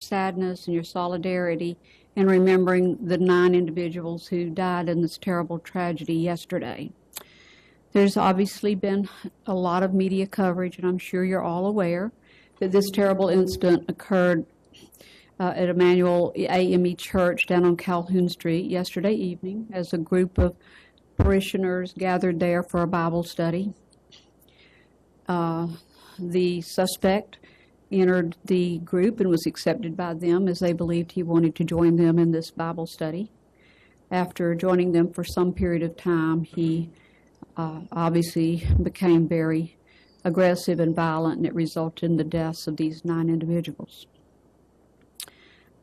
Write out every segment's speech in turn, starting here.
sadness and your solidarity in remembering the 9 individuals who died in this terrible tragedy yesterday. There's obviously been a lot of media coverage, and I'm sure you're all aware that this terrible incident occurred at Emmanuel AME Church down on Calhoun Street yesterday evening as a group of parishioners gathered there for a Bible study. The suspect entered the group and was accepted by them as they believed he wanted to join them in this Bible study. After joining them for some period of time, he obviously became very aggressive and violent, and it resulted in the deaths of these 9 individuals.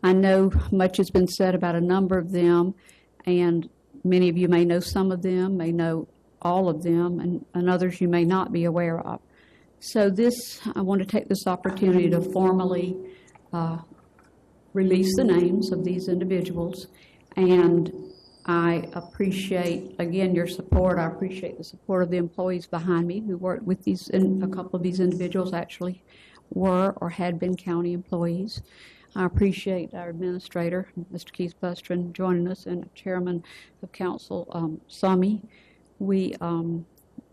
I know much has been said about a number of them, and many of you may know some of them, may know all of them, and others you may not be aware of. So I want to take this opportunity to formally release the names of these individuals, and I appreciate, again, your support. I appreciate the support of the employees behind me who worked with these, and a couple of these individuals actually were or had been county employees. I appreciate our administrator, Mr. Keith Bustrin, joining us, and Chairman of Council, Sami. We all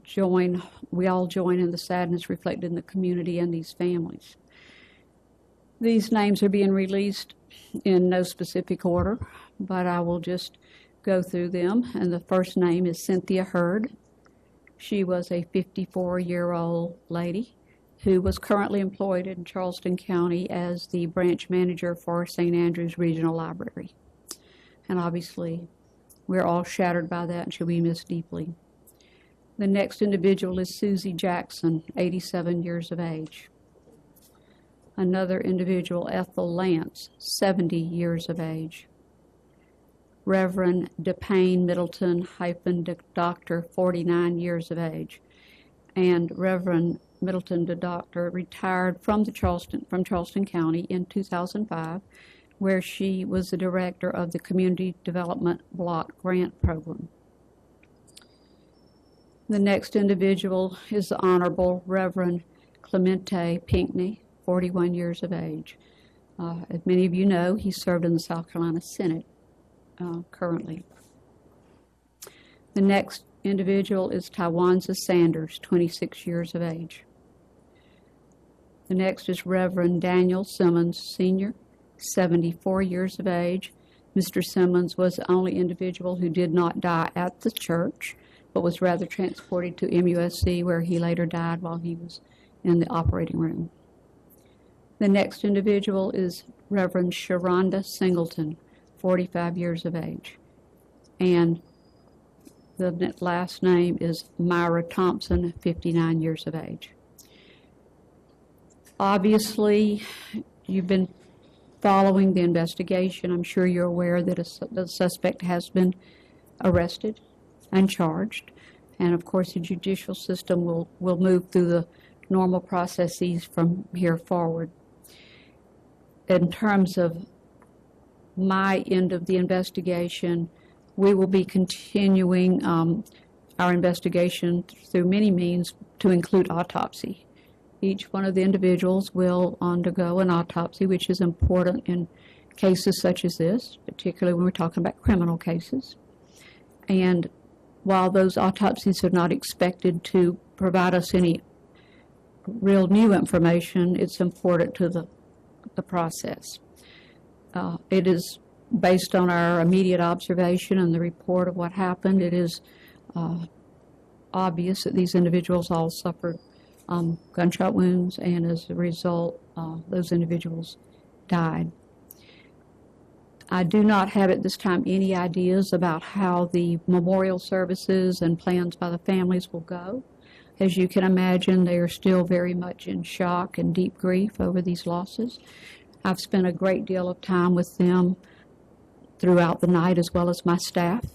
join in the sadness reflected in the community and these families. These names are being released in no specific order, but I will just go through them. And the first name is Cynthia Hurd. She was a 54-year-old lady who was currently employed in Charleston County as the branch manager for St. Andrews Regional Library. And obviously, we're all shattered by that and she'll be missed deeply. The next individual is Susie Jackson, 87 years of age. Another individual, Ethel Lance, 70 years of age. Reverend DePayne Middleton, Doctor, 49 years of age. And Reverend Middleton, the doctor, retired from Charleston County in 2005, where she was the director of the Community Development Block Grant Program. The next individual is the Honorable Reverend Clemente Pinckney, 41 years of age. As many of you know, he served in the South Carolina Senate currently. The next individual is Tywanza Sanders, 26 years of age. The next is Reverend Daniel Simmons, Sr., 74 years of age. Mr. Simmons was the only individual who did not die at the church, but was rather transported to MUSC, where he later died while he was in the operating room. The next individual is Reverend Sharonda Singleton, 45 years of age. And the last name is Myra Thompson, 59 years of age. Obviously, you've been following the investigation. I'm sure you're aware that the suspect has been arrested and charged. And of course, the judicial system will move through the normal processes from here forward. In terms of my end of the investigation, we will be continuing our investigation through many means to include autopsy. Each one of the individuals will undergo an autopsy, which is important in cases such as this, particularly when we're talking about criminal cases. And while those autopsies are not expected to provide us any real new information, it's important to the process. It is based on our immediate observation and the report of what happened. It is obvious that these individuals all suffered gunshot wounds, and as a result, those individuals died. I do not have at this time any ideas about how the memorial services and plans by the families will go. As you can imagine, they are still very much in shock and deep grief over these losses. I've spent a great deal of time with them throughout the night, as well as my staff,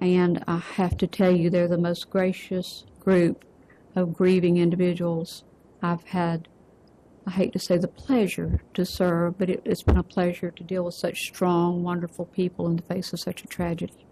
and I have to tell you, they're the most gracious group of grieving individuals I've had. I hate to say the pleasure to serve, but it's been a pleasure to deal with such strong, wonderful people in the face of such a tragedy.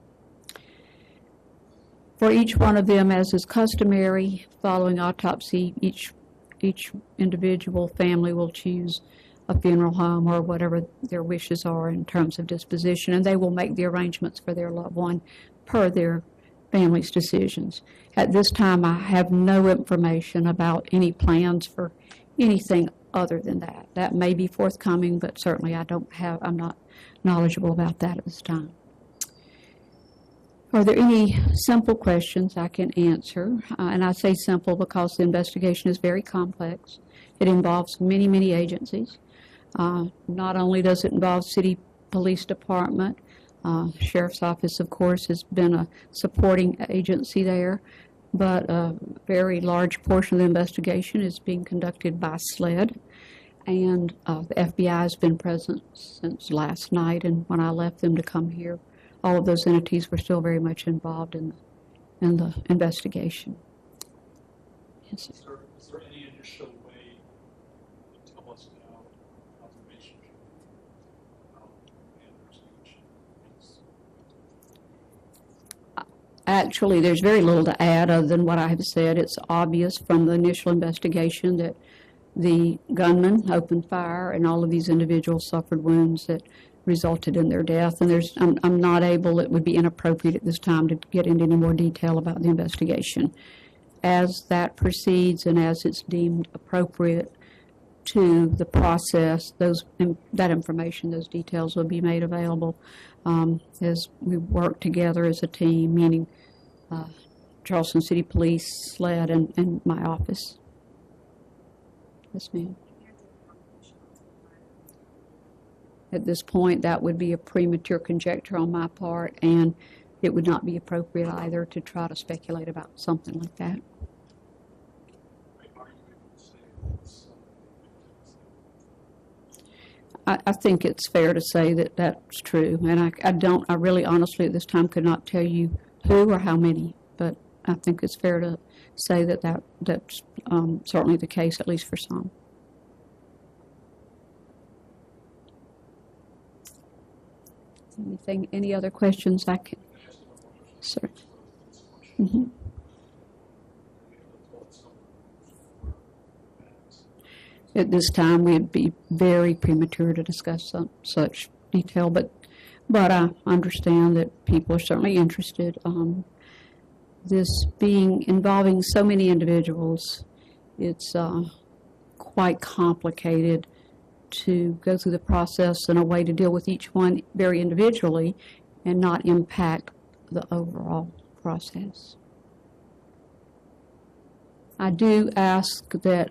For each one of them, as is customary, following autopsy, each individual family will choose a funeral home or whatever their wishes are in terms of disposition, and they will make the arrangements for their loved one per their family's decisions. At this time, I have no information about any plans for anything other than that. That may be forthcoming, but certainly I'm not knowledgeable about that at this time. Are there any simple questions I can answer? And I say simple because the investigation is very complex. It involves many, many agencies. Not only does it involve City Police Department, Sheriff's Office, of course, has been a supporting agency there, but a very large portion of the investigation is being conducted by SLED, and the FBI has been present since last night, and when I left them to come here, all of those entities were still very much involved in the investigation. Yes, sir. Is there any initial way to tell us now confirmation about the investigation? Actually, there's very little to add other than what I have said. It's obvious from the initial investigation that the gunman opened fire and all of these individuals suffered wounds that resulted in their death. And I'm not able, it would be inappropriate at this time to get into any more detail about the investigation. As that proceeds and as it's deemed appropriate to the process, that information, those details will be made available as we work together as a team, meaning Charleston City Police, SLED, and my office. Yes, ma'am. At this point, that would be a premature conjecture on my part, and it would not be appropriate either to try to speculate about something like that. I think it's fair to say that that's true, and I really honestly at this time could not tell you who or how many, but I think it's fair to say that that's certainly the case, at least for some. Any other questions I can? Sir. Mm-hmm. At this time, we'd be very premature to discuss such detail, but I understand that people are certainly interested. This involving so many individuals, it's quite complicated to go through the process in a way to deal with each one very individually and not impact the overall process. I do ask that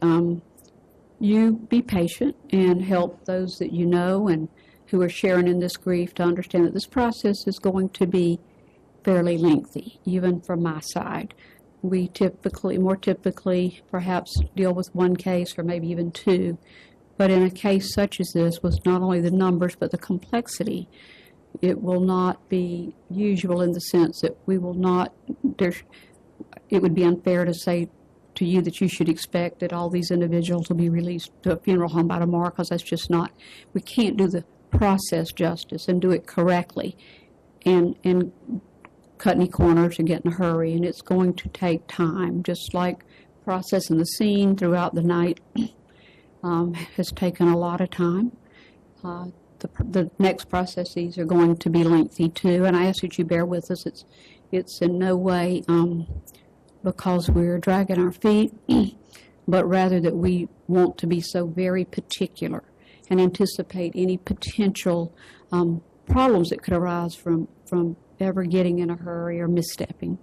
you be patient and help those that you know and who are sharing in this grief to understand that this process is going to be fairly lengthy, even from my side. We more typically, perhaps deal with one case or maybe even two. But in a case such as this, with not only the numbers but the complexity, it will not be usual in the sense that we will not, it would be unfair to say to you that you should expect that all these individuals will be released to a funeral home by tomorrow, because that's just not, we can't do the process justice and do it correctly and cut any corners and get in a hurry, and it's going to take time, just like processing the scene throughout the night has taken a lot of time. The next processes are going to be lengthy too, and I ask that you bear with us. It's in no way because we're dragging our feet, but rather that we want to be so very particular and anticipate any potential problems that could arise from ever getting in a hurry or misstepping.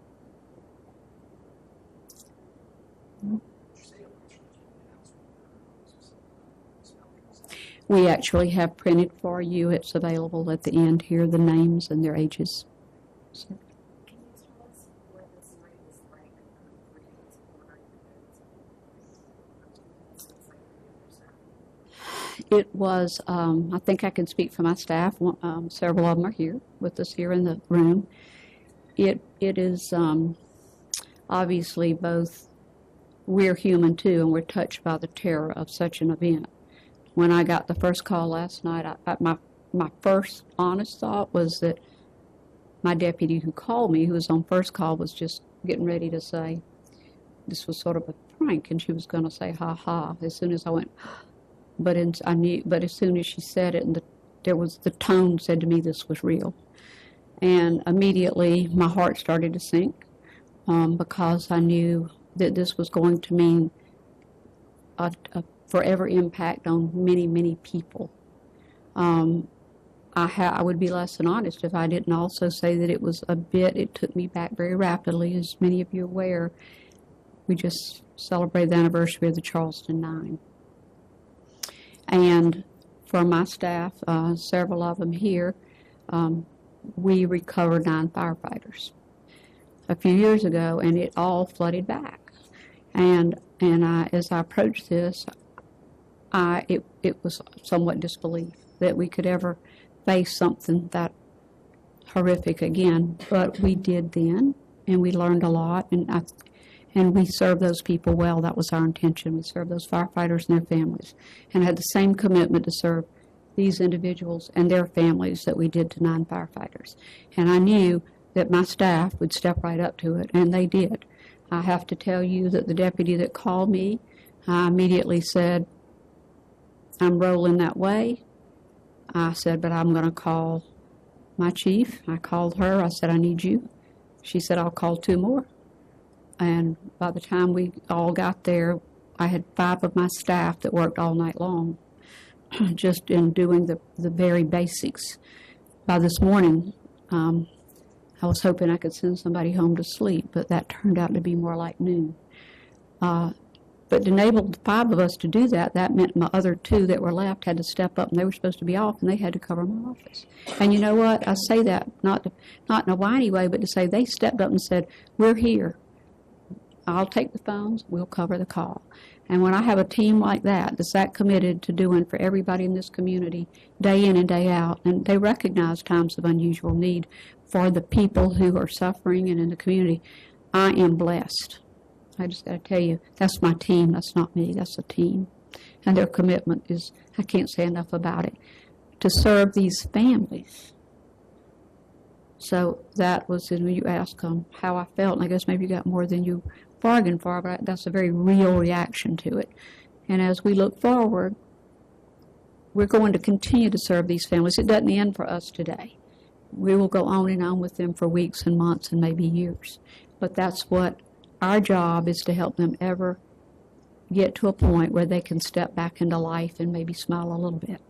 We actually have printed for you. It's available at the end here, the names and their ages. So. Can you tell us what this rate is like for It was, I think I can speak for my staff. Several of them are here with us here in the room. It is obviously both, we're human too, and we're touched by the terror of such an event. When I got the first call last night, my first honest thought was that my deputy who called me, who was on first call, was just getting ready to say this was sort of a prank, and she was going to say, ha ha. As soon as I went, but I knew. But as soon as she said it, and the tone said to me this was real, and immediately my heart started to sink because I knew that this was going to mean a forever impact on many, many people. I would be less than honest if I didn't also say that it took me back very rapidly. As many of you are aware, we just celebrated the anniversary of the Charleston 9. And for my staff, several of them here, we recovered 9 firefighters a few years ago, and it all flooded back. And as I approached this, it was somewhat disbelief that we could ever face something that horrific again. But we did then, and we learned a lot, and we served those people well. That was our intention. We served those firefighters and their families, and had the same commitment to serve these individuals and their families that we did to 9 firefighters. And I knew that my staff would step right up to it, and they did. I have to tell you that the deputy that called me, I immediately said, I'm rolling that way. I said, but I'm going to call my chief. I called her. I said, I need you. She said, I'll call 2 more. And by the time we all got there, I had 5 of my staff that worked all night long just in doing the very basics. By this morning, I was hoping I could send somebody home to sleep, but that turned out to be more like noon. But to enable the 5 of us to do that, that meant my other 2 that were left had to step up, and they were supposed to be off, and they had to cover my office. And you know what? I say that not in a whiny way, but to say they stepped up and said, we're here. I'll take the phones. We'll cover the call. And when I have a team like that, that's that committed to doing for everybody in this community day in and day out, and they recognize times of unusual need for the people who are suffering and in the community, I am blessed. I just got to tell you, that's my team. That's not me. That's a team. And their commitment is, I can't say enough about it, to serve these families. So that was, when you asked how I felt, and I guess maybe you got more than you bargained for, but that's a very real reaction to it. And as we look forward, we're going to continue to serve these families. It doesn't end for us today. We will go on and on with them for weeks and months and maybe years. But that's what our job is, to help them ever get to a point where they can step back into life and maybe smile a little bit.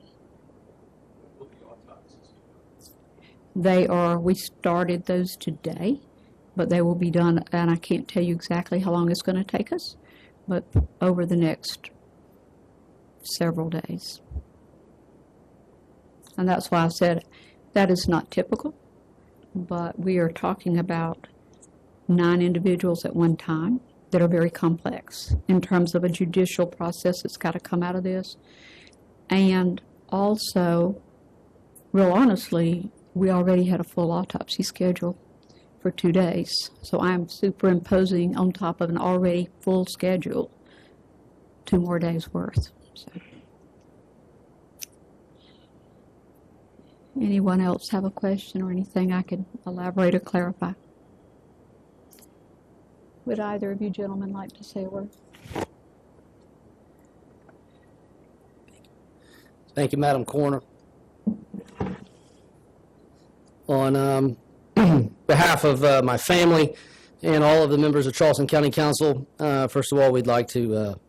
We started those today, but they will be done, and I can't tell you exactly how long it's going to take us, but over the next several days. And that's why I said that is not typical, but we are talking about 9 individuals at one time that are very complex in terms of a judicial process that's got to come out of this. And also, real honestly, we already had a full autopsy schedule for 2 days. So I'm superimposing on top of an already full schedule 2 more days worth. So. Anyone else have a question or anything I could elaborate or clarify? Would either of you gentlemen like to say a word? Thank you, Madam Coroner. On behalf of my family and all of the members of Charleston County Council, first of all, we'd like to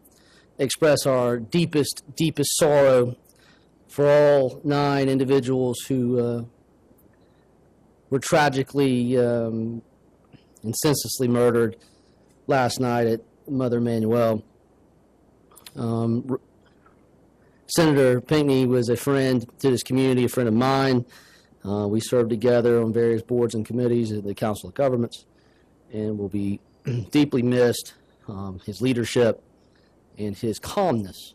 express our deepest sorrow for all 9 individuals who were tragically and senselessly murdered last night at Mother Emanuel. Senator Pinckney was a friend to this community, a friend of mine. We served together on various boards and committees at the Council of Governments, and will be deeply missed. His leadership and his calmness,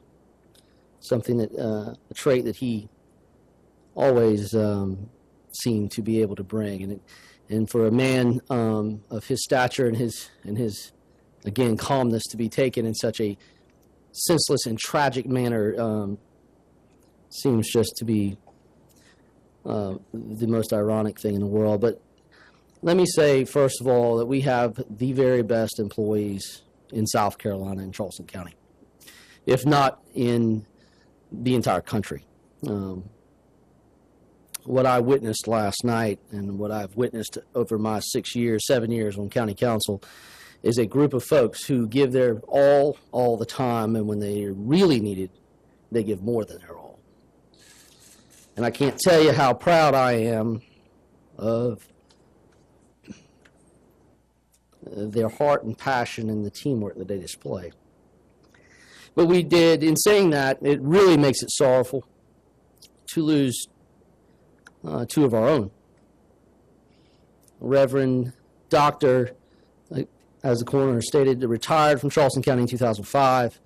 something that a trait that he always seemed to be able to bring, and for a man of his stature and his again calmness to be taken in such a senseless and tragic manner seems just to be the most ironic thing in the world. But let me say, first of all, that we have the very best employees in South Carolina and Charleston County, if not in the entire country. What I witnessed last night and what I've witnessed over my 7 years on county council is a group of folks who give their all the time, and when they really need it, they give more than their all. And I can't tell you how proud I am of their heart and passion and the teamwork that they display. But we did, in saying that, it really makes it sorrowful to lose two of our own. Reverend Dr., as the coroner stated, retired from Charleston County in 2005.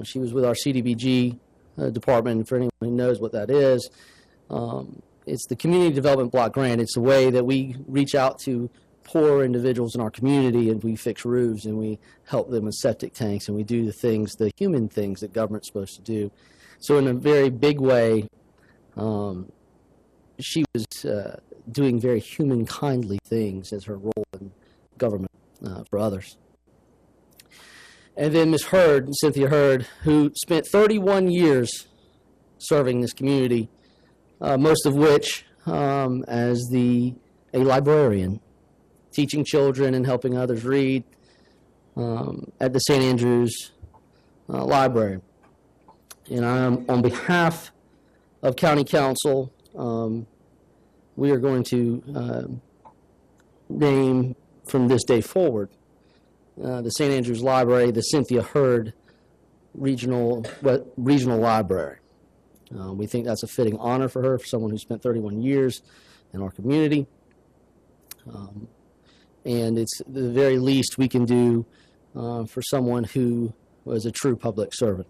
She was with our CDBG department, for anyone who knows what that is. It's the Community Development Block Grant. It's a way that we reach out to poor individuals in our community, and we fix roofs, and we help them with septic tanks, and we do the things, the human things that government's supposed to do. So in a very big way, she was doing very human, kindly things as her role in government for others. And then Ms. Hurd, Cynthia Hurd, who spent 31 years serving this community, most of which as a librarian, teaching children and helping others read at the St. Andrews Library. And on behalf of County Council, we are going to name from this day forward the St. Andrews Library the Cynthia Hurd Regional Library. We think that's a fitting honor for her, for someone who spent 31 years in our community. And it's the very least we can do for someone who was a true public servant.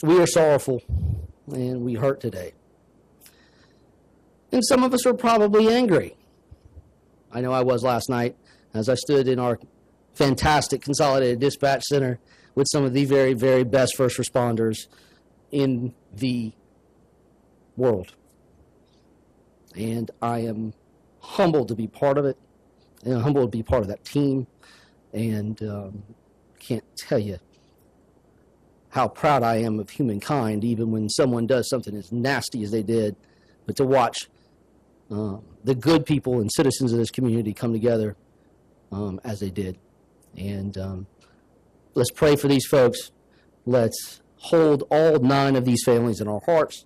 We are sorrowful and we hurt today. And some of us are probably angry. I know I was last night as I stood in our fantastic consolidated dispatch center with some of the very, very best first responders in the world. And I am humbled to be part of it, and humbled to be part of that team, and can't tell you how proud I am of humankind, even when someone does something as nasty as they did. But to watch the good people and citizens of this community come together as they did. And let's pray for these folks. Let's hold all 9 of these families in our hearts.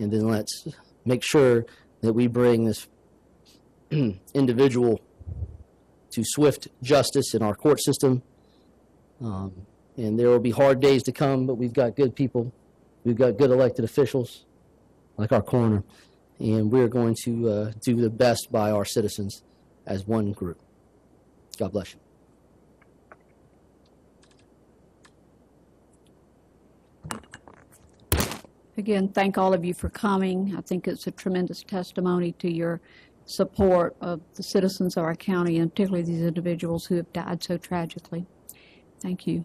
And then let's make sure that we bring this individual to swift justice in our court system. And there will be hard days to come, but we've got good people. We've got good elected officials, like our coroner. And we're going to do the best by our citizens as one group. God bless you. Again, thank all of you for coming. I think it's a tremendous testimony to your support of the citizens of our county, and particularly these individuals who have died so tragically. Thank you.